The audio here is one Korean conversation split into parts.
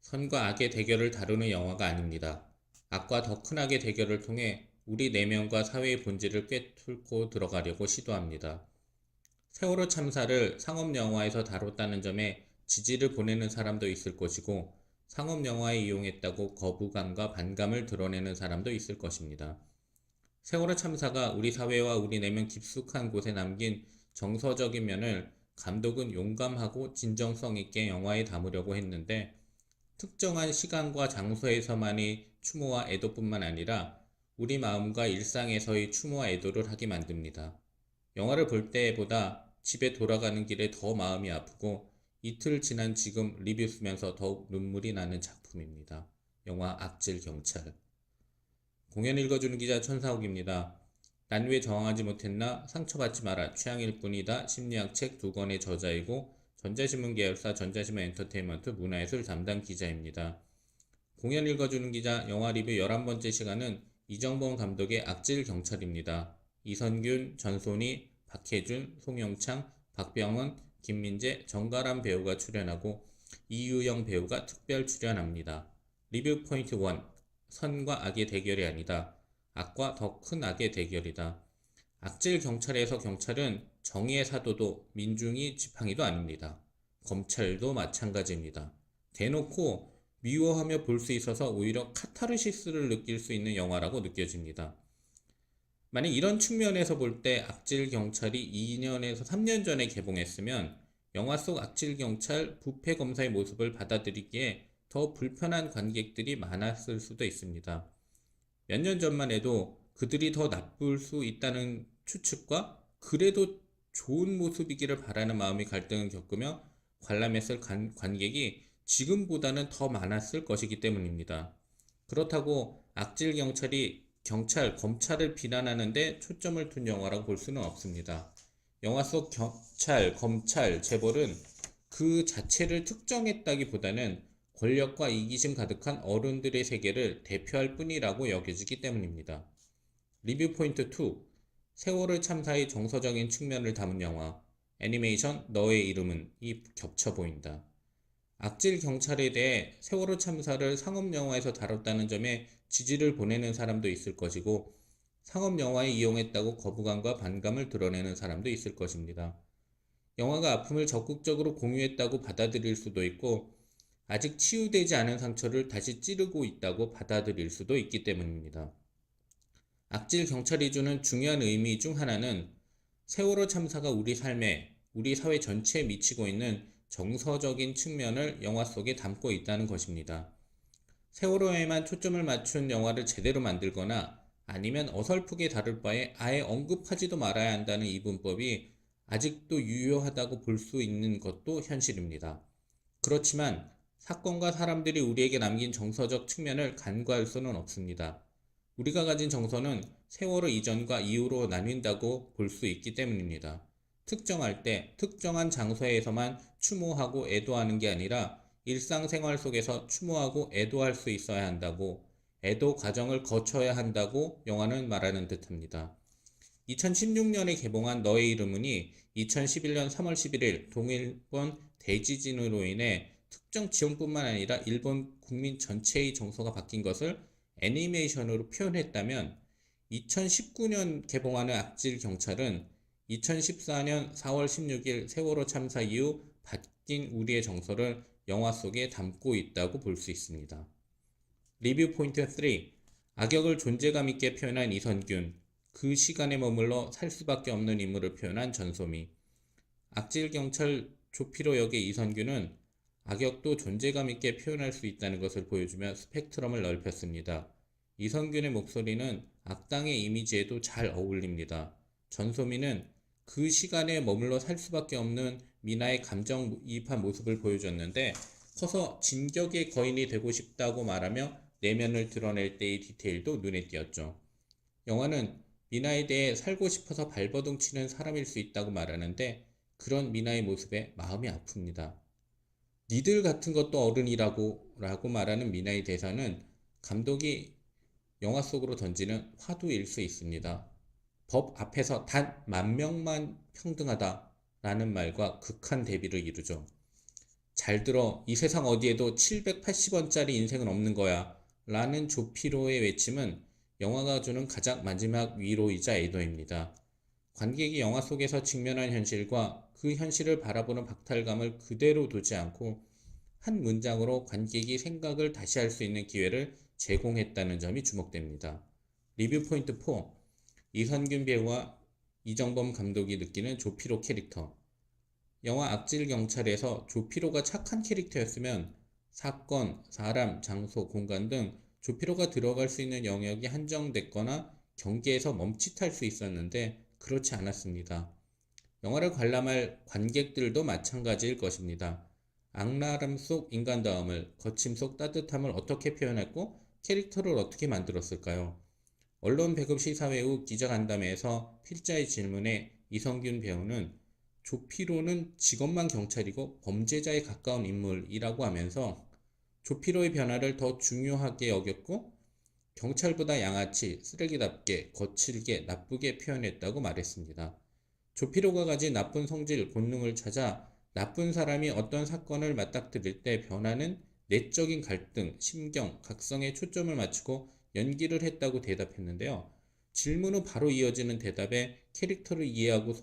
선과 악의 대결을 다루는 영화가 아닙니다. 악과 더 큰 악의 대결을 통해 우리 내면과 사회의 본질을 꿰뚫고 들어가려고 시도합니다. 세월호 참사를 상업영화에서 다뤘다는 점에 지지를 보내는 사람도 있을 것이고, 상업영화에 이용했다고 거부감과 반감을 드러내는 사람도 있을 것입니다. 세월호 참사가 우리 사회와 우리 내면 깊숙한 곳에 남긴 정서적인 면을 감독은 용감하고 진정성 있게 영화에 담으려고 했는데, 특정한 시간과 장소에서만의 추모와 애도뿐만 아니라 우리 마음과 일상에서의 추모와 애도를 하게 만듭니다. 영화를 볼 때보다 집에 돌아가는 길에 더 마음이 아프고, 이틀 지난 지금 리뷰 쓰면서 더욱 눈물이 나는 작품입니다. 영화 악질 경찰. 공연 읽어주는 기자 천사옥입니다. 난 왜 저항하지 못했나? 상처받지 마라. 취향일 뿐이다. 심리학 책 2권의 저자이고 전자신문 계열사 전자신문 엔터테인먼트 문화예술 담당 기자입니다. 공연 읽어주는 기자 영화 리뷰 11번째 시간은 이정범 감독의 악질 경찰입니다. 이선균, 전소니, 박혜준, 송영창, 박병원, 김민재, 정가람 배우가 출연하고 이유영 배우가 특별 출연합니다. 리뷰 포인트 1. 선과 악의 대결이 아니다. 악과 더 큰 악의 대결이다. 악질 경찰에서 경찰은 정의의 사도도 민중이 지팡이도 아닙니다. 검찰도 마찬가지입니다. 대놓고 미워하며 볼 수 있어서 오히려 카타르시스를 느낄 수 있는 영화라고 느껴집니다. 만약 이런 측면에서 볼 때 악질 경찰이 2년에서 3년 전에 개봉했으면 영화 속 악질 경찰 부패 검사의 모습을 받아들이기에 더 불편한 관객들이 많았을 수도 있습니다. 몇 년 전만 해도 그들이 더 나쁠 수 있다는 추측과 그래도 좋은 모습이기를 바라는 마음의 갈등을 겪으며 관람했을 관객이 지금보다는 더 많았을 것이기 때문입니다. 그렇다고 악질 경찰이 검찰을 비난하는데 초점을 둔 영화라고 볼 수는 없습니다. 영화 속 경찰, 검찰, 재벌은 그 자체를 특정했다기보다는 권력과 이기심 가득한 어른들의 세계를 대표할 뿐이라고 여겨지기 때문입니다. 리뷰 포인트 2. 세월호 참사의 정서적인 측면을 담은 영화 애니메이션 너의 이름은 이 겹쳐 보인다. 악질 경찰에 대해 세월호 참사를 상업영화에서 다뤘다는 점에 지지를 보내는 사람도 있을 것이고, 상업영화에 이용했다고 거부감과 반감을 드러내는 사람도 있을 것입니다. 영화가 아픔을 적극적으로 공유했다고 받아들일 수도 있고, 아직 치유되지 않은 상처를 다시 찌르고 있다고 받아들일 수도 있기 때문입니다. 악질 경찰이 주는 중요한 의미 중 하나는 세월호 참사가 우리 삶에, 우리 사회 전체에 미치고 있는 정서적인 측면을 영화 속에 담고 있다는 것입니다. 세월호에만 초점을 맞춘 영화를 제대로 만들거나 아니면 어설프게 다룰 바에 아예 언급하지도 말아야 한다는 이분법이 아직도 유효하다고 볼 수 있는 것도 현실입니다. 그렇지만 사건과 사람들이 우리에게 남긴 정서적 측면을 간과할 수는 없습니다. 우리가 가진 정서는 세월호 이전과 이후로 나뉜다고 볼 수 있기 때문입니다. 특정할 때, 특정한 장소에서만 추모하고 애도하는 게 아니라 일상생활 속에서 추모하고 애도할 수 있어야 한다고, 애도 과정을 거쳐야 한다고 영화는 말하는 듯합니다. 2016년에 개봉한 너의 이름은이 2011년 3월 11일 동일본 대지진으로 인해 특정 지역뿐만 아니라 일본 국민 전체의 정서가 바뀐 것을 애니메이션으로 표현했다면, 2019년 개봉하는 악질 경찰은 2014년 4월 16일 세월호 참사 이후 바뀐 우리의 정서를 영화 속에 담고 있다고 볼 수 있습니다. 리뷰 포인트 3. 악역을 존재감 있게 표현한 이선균, 그 시간에 머물러 살 수밖에 없는 인물을 표현한 전소미. 악질 경찰 조피로 역의 이선균은 악역도 존재감 있게 표현할 수 있다는 것을 보여주며 스펙트럼을 넓혔습니다. 이선균의 목소리는 악당의 이미지에도 잘 어울립니다. 전소미는 그 시간에 머물러 살 수밖에 없는 미나의 감정이입한 모습을 보여줬는데, 커서 진격의 거인이 되고 싶다고 말하며 내면을 드러낼 때의 디테일도 눈에 띄었죠. 영화는 미나에 대해 살고 싶어서 발버둥 치는 사람일 수 있다고 말하는데, 그런 미나의 모습에 마음이 아픕니다. 니들 같은 것도 어른이라고 말하는 미나의 대사는 감독이 영화 속으로 던지는 화두일 수 있습니다. 법 앞에서 단 10,000명만 평등하다 라는 말과 극한 대비를 이루죠. 잘 들어, 이 세상 어디에도 780원짜리 인생은 없는 거야 라는 조피로의 외침은 영화가 주는 가장 마지막 위로이자 애도입니다. 관객이 영화 속에서 직면한 현실과 그 현실을 바라보는 박탈감을 그대로 두지 않고 한 문장으로 관객이 생각을 다시 할 수 있는 기회를 제공했다는 점이 주목됩니다. 리뷰 포인트 4. 이선균 배우와 이정범 감독이 느끼는 조피로 캐릭터. 영화 악질경찰에서 조피로가 착한 캐릭터였으면 사건, 사람, 장소, 공간 등 조피로가 들어갈 수 있는 영역이 한정됐거나 경계에서 멈칫할 수 있었는데 그렇지 않았습니다. 영화를 관람할 관객들도 마찬가지일 것입니다. 악랄함 속 인간다움을, 거침 속 따뜻함을 어떻게 표현했고 캐릭터를 어떻게 만들었을까요? 언론 배급 시사회 후 기자간담회에서 필자의 질문에 이성균 배우는 조피로는 직업만 경찰이고 범죄자에 가까운 인물이라고 하면서 조피로의 변화를 더 중요하게 여겼고 경찰보다 양아치, 쓰레기답게, 거칠게, 나쁘게 표현했다고 말했습니다. 조피로가 가진 나쁜 성질, 본능을 찾아 나쁜 사람이 어떤 사건을 맞닥뜨릴 때 변하는 내적인 갈등, 심경, 각성에 초점을 맞추고 연기를 했다고 대답했는데요. 질문 후 바로 이어지는 대답에 캐릭터를 이해하고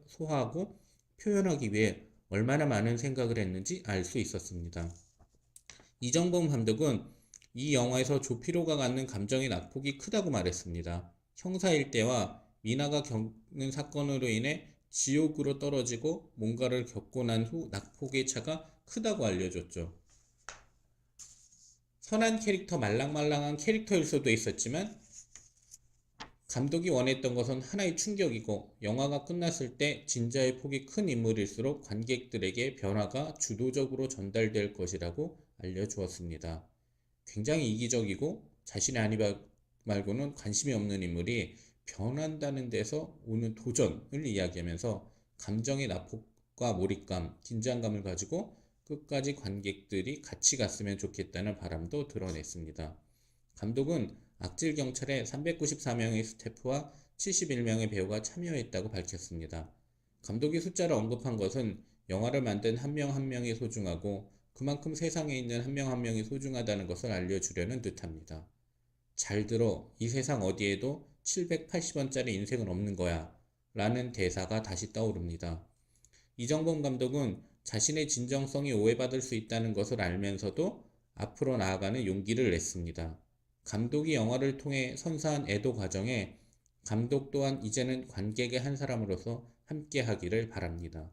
소화하고 표현하기 위해 얼마나 많은 생각을 했는지 알 수 있었습니다. 이정범 감독은 이 영화에서 조피로가 갖는 감정의 낙폭이 크다고 말했습니다. 형사 일대와 미나가 겪는 사건으로 인해 지옥으로 떨어지고 뭔가를 겪고 난 후 낙폭의 차가 크다고 알려줬죠. 선한 캐릭터, 말랑말랑한 캐릭터일 수도 있었지만 감독이 원했던 것은 하나의 충격이고 영화가 끝났을 때 진자의 폭이 큰 인물일수록 관객들에게 변화가 주도적으로 전달될 것이라고 알려주었습니다. 굉장히 이기적이고 자신의 아니 말고는 관심이 없는 인물이 변한다는 데서 오는 도전을 이야기하면서 감정의 낙폭과 몰입감, 긴장감을 가지고 끝까지 관객들이 같이 갔으면 좋겠다는 바람도 드러냈습니다. 감독은 악질경찰에 394명의 스태프와 71명의 배우가 참여했다고 밝혔습니다. 감독이 숫자를 언급한 것은 영화를 만든 한 명 한 명이 소중하고 그만큼 세상에 있는 한 명 한 명이 소중하다는 것을 알려주려는 듯합니다. 잘 들어, 이 세상 어디에도 780원짜리 인생은 없는 거야 라는 대사가 다시 떠오릅니다. 이정범 감독은 자신의 진정성이 오해받을 수 있다는 것을 알면서도 앞으로 나아가는 용기를 냈습니다. 감독이 영화를 통해 선사한 애도 과정에 감독 또한 이제는 관객의 한 사람으로서 함께 하기를 바랍니다.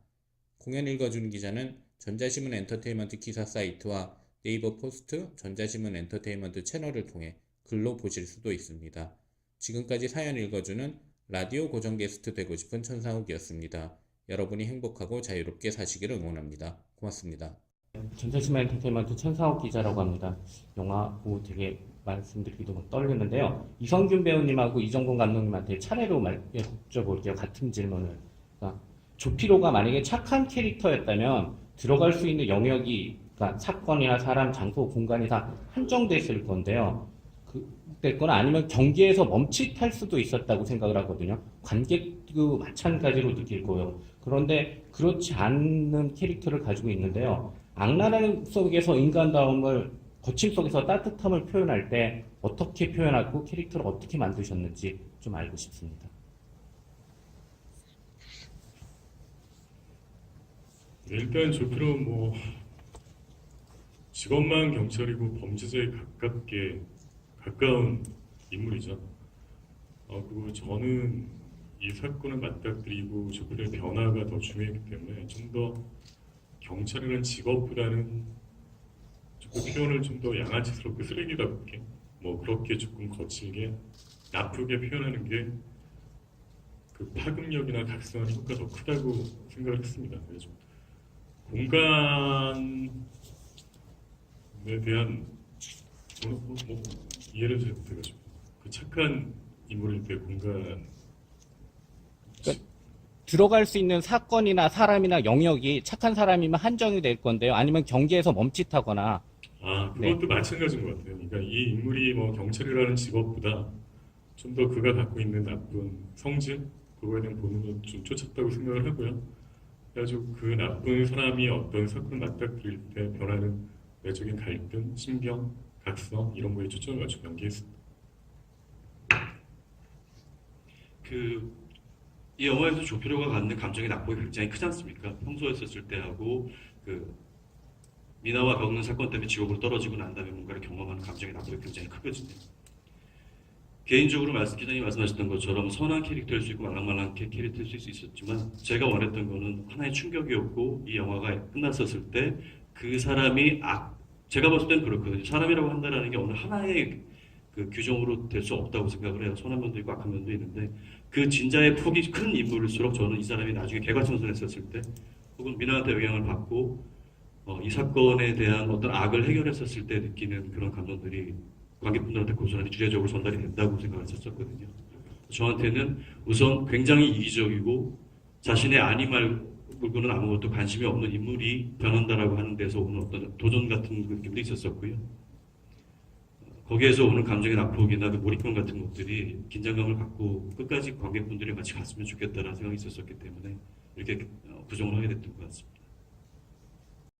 공연 읽어주는 기자는 전자신문 엔터테인먼트 기사 사이트와 네이버 포스트, 전자신문 엔터테인먼트 채널을 통해 글로 보실 수도 있습니다. 지금까지 사연 읽어주는 라디오 고정 게스트 되고 싶은 천상욱이었습니다. 여러분이 행복하고 자유롭게 사시기를 응원합니다. 고맙습니다. 전자신문 엔터테인먼트 천상욱 기자라고 합니다. 영화 보고 되게 말씀드리기도 막 떨리는데요. 이성균 배우님하고 이정범 감독님한테 차례로 여쭤볼게요. 같은 질문을. 그러니까 조피로가 만약에 착한 캐릭터였다면 들어갈 수 있는 영역이 그러니까 사건이나 사람, 장소, 공간이 다 한정됐을 건데요. 됐거나 아니면 경계에서 멈칫할 수도 있었다고 생각을 하거든요. 관객도 마찬가지로 느낄 거예요. 그런데 그렇지 않는 캐릭터를 가지고 있는데요. 악랄함 속에서 인간다움을 거침 속에서 따뜻함을 표현할 때 어떻게 표현하고 캐릭터를 어떻게 만드셨는지 좀 알고 싶습니다. 일단 조피로 직업만 경찰이고 범죄자에 가까운 인물이죠. 그리고 저는 이 사건을 맞닥뜨리고 조피로의 변화가 더 중요했기 때문에 좀 더 경찰이라는 직업보다는 조금 표현을 좀 더 양아치스럽게 쓰레기답게 그렇게 조금 거칠게 나쁘게 표현하는 게 그 파급력이나 각성하는 효과가 더 크다고 생각을 했습니다. 그래서 공간에 대한 이해를 잘 못해가지고 그 착한 인물일 때 공간 그러니까 들어갈 수 있는 사건이나 사람이나 영역이 착한 사람이면 한정이 될 건데요. 아니면 경계에서 멈칫하거나 그것도 네. 마찬가지인 것 같아요. 그러니까 이 인물이 경찰이라는 직업보다 좀 더 그가 갖고 있는 나쁜 성질 그거에 대한 본능을 좀 쫓았다고 생각을 하고요. 그래가지고 그 나쁜 사람이 어떤 사건을 맞닥뜨릴 때 변하는 내적인 갈등, 신경, 각성 이런 거에 초점을 맞춰 연기했습니다. 이 영화에서 조표로가 갖는 감정의 낙폭이 굉장히 크지 않습니까? 평소에 썼을 때하고 미나와 겪는 사건 때문에 지옥으로 떨어지고 난 다음에 뭔가를 경험하는 감정의 낙폭이 굉장히 크거든요. 개인적으로 기자님이 말씀하셨던 것처럼 선한 캐릭터일 수 있고 말랑말랑한 캐릭터일 수 있었지만 제가 원했던 거는 하나의 충격이었고 이 영화가 끝났었을 때 그 사람이 제가 봤을 때는 그렇거든요. 사람이라고 한다는 게 어느 하나의 규정으로 될 수 없다고 생각을 해요. 선한 면도 있고 악한 면도 있는데 그 진자의 폭이 큰 인물일수록 저는 이 사람이 나중에 개과천선했었을 때 혹은 미나한테 영향을 받고 이 사건에 대한 어떤 악을 해결했었을 때 느끼는 그런 감정들이 관객분들한테 고스란히 주제적으로 전달이 된다고 생각을 했었거든요. 저한테는 우선 굉장히 이기적이고 자신의 아니 말고는 아무것도 관심이 없는 인물이 변한다라고 하는 데서 오는 어떤 도전 같은 느낌도 있었었고요. 거기에서 오는 감정의 낙폭이나 몰입감 같은 것들이 긴장감을 갖고 끝까지 관객분들이 같이 갔으면 좋겠다라는 생각이 있었었기 때문에 이렇게 구성을 하게 됐던 것 같습니다.